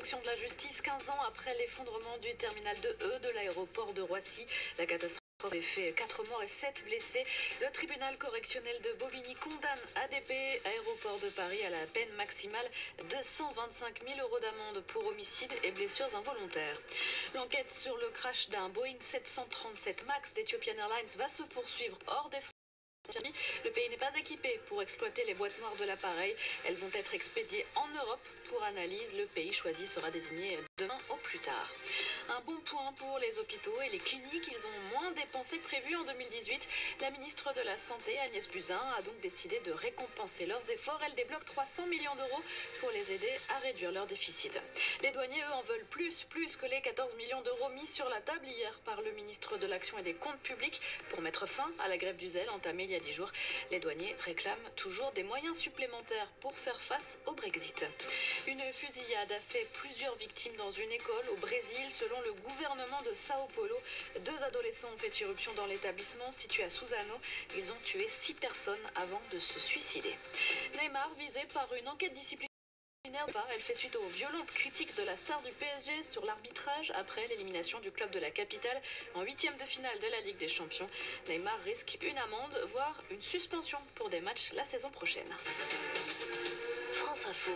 sanction de la justice 15 ans après l'effondrement du terminal de E de l'aéroport de Roissy. La catastrophe a fait 4 morts et 7 blessés. Le tribunal correctionnel de Bobigny condamne ADP, Aéroport de Paris, à la peine maximale de 125 000 euros d'amende pour homicide et blessures involontaires. L'enquête sur le crash d'un Boeing 737 MAX d'Ethiopian Airlines va se poursuivre hors des frontières. Le pays n'est pas équipé pour exploiter les boîtes noires de l'appareil. Elles vont être expédiées en Europe pour analyse. Le pays choisi sera désigné demain au plus tard. Un bon point pour les hôpitaux et les cliniques. Ils ont moins dépensé que prévu en 2018. La ministre de la Santé, Agnès Buzyn, a donc décidé de récompenser leurs efforts. Elle débloque 300 millions d'euros pour les aider à réduire leur déficit. Les douaniers, eux, en veulent plus que les 14 millions d'euros mis sur la table hier par le ministre de l'Action et des Comptes publics pour mettre fin à la grève du zèle entamée il y a 10 jours. Les douaniers réclament toujours des moyens supplémentaires pour faire face au Brexit. Une fusillade a fait plusieurs victimes dans une école au Brésil. Selon le gouvernement de Sao Paulo, 2 adolescents ont fait irruption dans l'établissement situé à Suzano. Ils ont tué 6 personnes avant de se suicider. Neymar visé par une enquête disciplinaire. Elle fait suite aux violentes critiques de la star du PSG sur l'arbitrage après l'élimination du club de la capitale en 8e de finale de la Ligue des Champions. Neymar risque une amende, voire une suspension pour des matchs la saison prochaine. France Info.